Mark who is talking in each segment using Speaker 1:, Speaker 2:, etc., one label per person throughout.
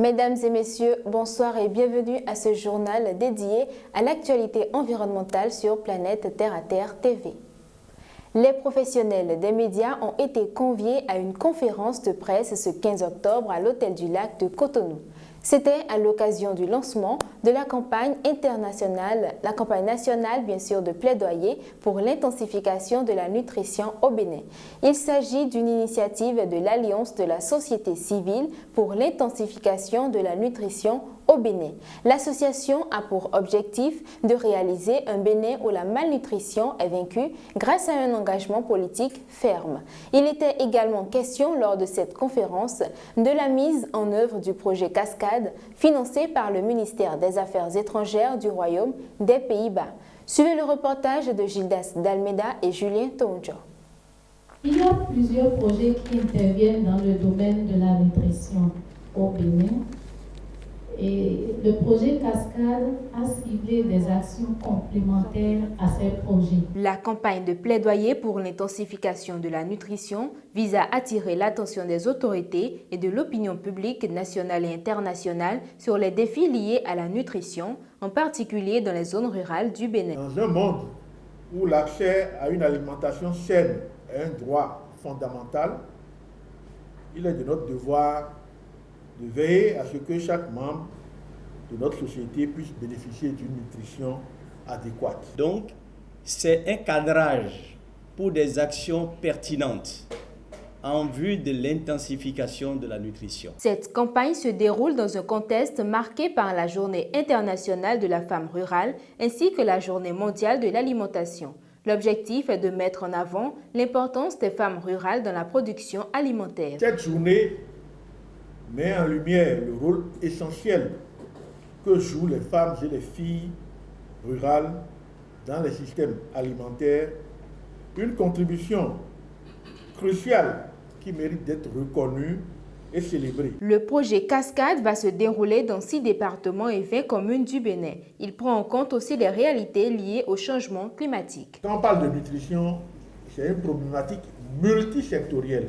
Speaker 1: Mesdames et messieurs, bonsoir et bienvenue à ce journal dédié à l'actualité environnementale sur Planète Terre à Terre TV. Les professionnels des médias ont été conviés à une conférence de presse ce 15 octobre à l'Hôtel du Lac de Cotonou. C'était à l'occasion du lancement de la campagne internationale, la campagne nationale bien sûr de plaidoyer pour l'intensification de la nutrition au Bénin. Il s'agit d'une initiative de l'Alliance de la société civile pour l'intensification de la nutrition au Bénin. L'association a pour objectif de réaliser un Bénin où la malnutrition est vaincue grâce à un engagement politique ferme. Il était également question lors de cette conférence de la mise en œuvre du projet Cascade financé par le ministère des Affaires étrangères du Royaume des Pays-Bas. Suivez le reportage de Gildas d'Almeida et Julien Tonjo.
Speaker 2: Il y a plusieurs projets qui interviennent dans le domaine de la nutrition au Bénin. Et le projet Cascade a ciblé des actions complémentaires à ces projets.
Speaker 1: La campagne de plaidoyer pour l'intensification de la nutrition vise à attirer l'attention des autorités et de l'opinion publique nationale et internationale sur les défis liés à la nutrition, en particulier dans les zones rurales du Bénin.
Speaker 3: Dans un monde où l'accès à une alimentation saine est un droit fondamental, il est de notre devoir de veiller à ce que chaque membre de notre société puisse bénéficier d'une nutrition adéquate.
Speaker 4: Donc, c'est un cadrage pour des actions pertinentes en vue de l'intensification de la nutrition.
Speaker 1: Cette campagne se déroule dans un contexte marqué par la Journée internationale de la femme rurale ainsi que la Journée mondiale de l'alimentation. L'objectif est de mettre en avant l'importance des femmes rurales dans la production alimentaire.
Speaker 3: Cette journée met en lumière le rôle essentiel que jouent les femmes et les filles rurales dans les systèmes alimentaires, une contribution cruciale qui mérite d'être reconnue et célébrée.
Speaker 1: Le projet Cascade va se dérouler dans 6 départements et 20 communes du Bénin. Il prend en compte aussi les réalités liées au changement climatique.
Speaker 3: Quand on parle de nutrition, c'est une problématique multisectorielle.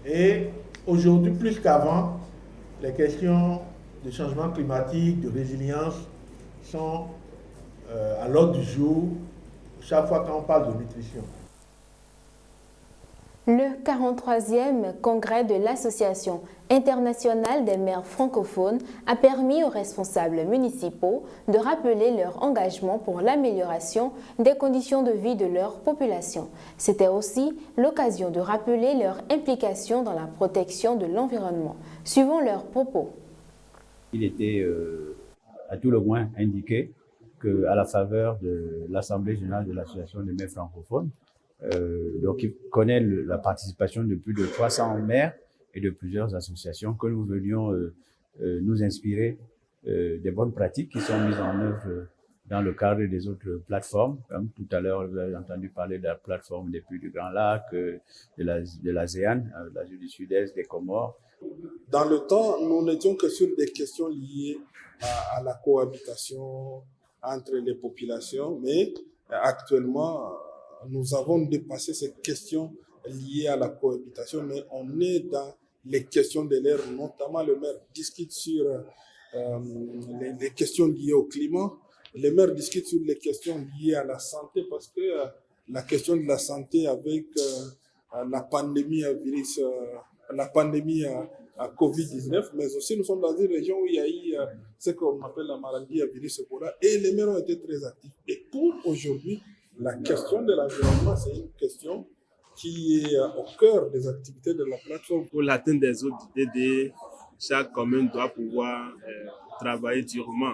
Speaker 3: Et aujourd'hui, plus qu'avant, les questions de changement climatique, de résilience sont à l'ordre du jour chaque fois qu'on parle de nutrition.
Speaker 1: Le 43e congrès de l'Association internationale des maires francophones a permis aux responsables municipaux de rappeler leur engagement pour l'amélioration des conditions de vie de leur population. C'était aussi l'occasion de rappeler leur implication dans la protection de l'environnement. Suivons leurs propos.
Speaker 5: Il était à tout le moins indiqué qu'à la faveur de l'Assemblée générale de l'Association des maires francophones, donc il connaît la participation de plus de 300 maires et de plusieurs associations, que nous venions nous inspirer des bonnes pratiques qui sont mises en œuvre dans le cadre des autres plateformes. Comme tout à l'heure, vous avez entendu parler de la plateforme des Puys du Grand Lac, de l'ASEAN, l'Asie du Sud-Est, des Comores.
Speaker 6: Dans le temps, nous n'étions que sur des questions liées à la cohabitation entre les populations, mais actuellement, nous avons dépassé ces questions liées à la cohabitation, mais on est dans les questions de l'air, notamment le maire discute sur les questions liées au climat, les maires discutent sur les questions liées à la santé, parce que la question de la santé avec la pandémie à virus, la pandémie à Covid-19, mais aussi nous sommes dans une région où il y a eu ce qu'on appelle la maladie à virus Ebola, et les maires ont été très actifs. Et pour aujourd'hui, la question de l'environnement, c'est une question qui est au cœur des activités de la plateforme.
Speaker 7: Pour l'atteinte des ODD, chaque commune doit pouvoir travailler durement.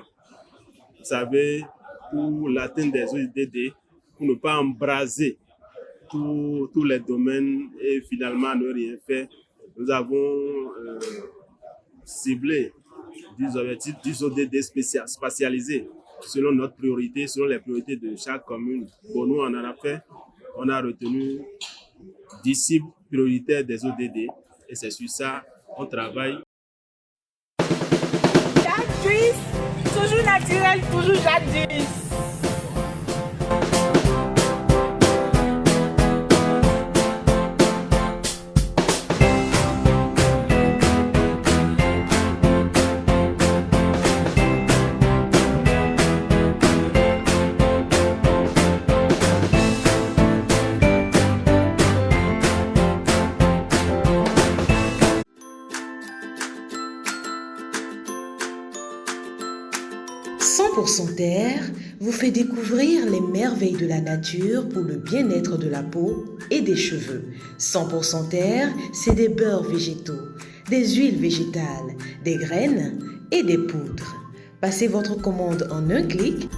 Speaker 7: Vous savez, pour l'atteinte des ODD, pour ne pas embraser tous les domaines et finalement ne rien faire, nous avons ciblé des objectifs des ODD spatialisés selon notre priorité, selon les priorités de chaque commune. Pour nous, on en a fait, on a retenu 10 cibles prioritaires des ODD et c'est sur ça qu'on travaille.
Speaker 8: Jacques Juice, toujours naturel, toujours Jacques Juice.
Speaker 9: 100% Terre vous fait découvrir les merveilles de la nature pour le bien-être de la peau et des cheveux. 100% Terre, c'est des beurres végétaux, des huiles végétales, des graines et des poudres. Passez votre commande en un clic.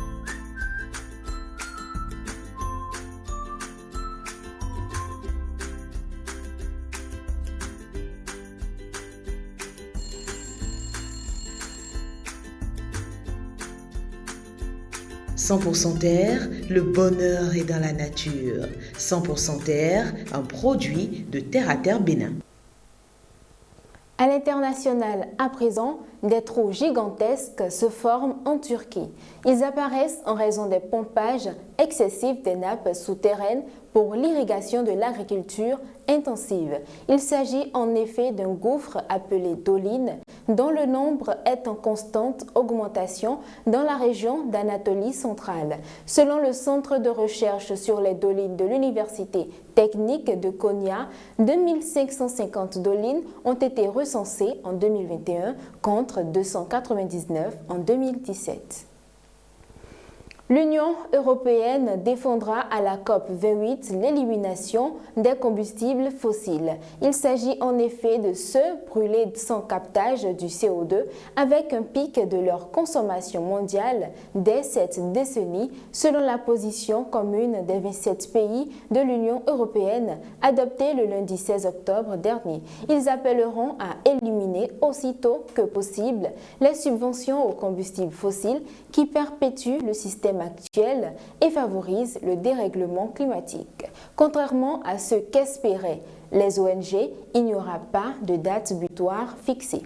Speaker 9: « 100% Terre, le bonheur est dans la nature. 100% Terre, un produit de Terre à Terre Bénin. »
Speaker 1: À l'international, à présent, des trous gigantesques se forment en Turquie. Ils apparaissent en raison des pompages excessifs des nappes souterraines pour l'irrigation de l'agriculture intensive. Il s'agit en effet d'un gouffre appelé doline, dont le nombre est en constante augmentation dans la région d'Anatolie centrale. Selon le Centre de recherche sur les dolines de l'Université technique de Konya, 2550 dolines ont été recensées en 2021 contre 299 en 2017. L'Union européenne défendra à la COP28 l'élimination des combustibles fossiles. Il s'agit en effet de ceux brûlés sans captage du CO2 avec un pic de leur consommation mondiale dès cette décennie, selon la position commune des 27 pays de l'Union européenne adoptée le lundi 16 octobre dernier. Ils appelleront à éliminer aussitôt que possible les subventions aux combustibles fossiles qui perpétuent le système actuel et favorise le dérèglement climatique. Contrairement à ce qu'espéraient les ONG, il n'y aura pas de date butoir fixée.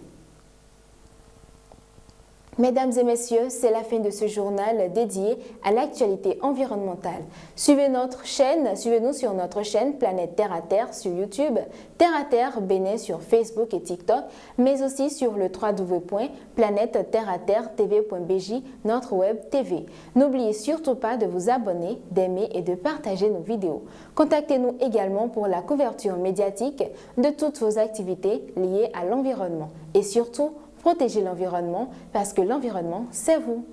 Speaker 1: Mesdames et messieurs, c'est la fin de ce journal dédié à l'actualité environnementale. Suivez-nous sur notre chaîne Planète Terre à Terre sur YouTube, Terre à Terre Bénin sur Facebook et TikTok, mais aussi sur le www.planète-terre-à-terre-tv.bj, notre web TV. N'oubliez surtout pas de vous abonner, d'aimer et de partager nos vidéos. Contactez-nous également pour la couverture médiatique de toutes vos activités liées à l'environnement. Et surtout, protégez l'environnement parce que l'environnement, c'est vous.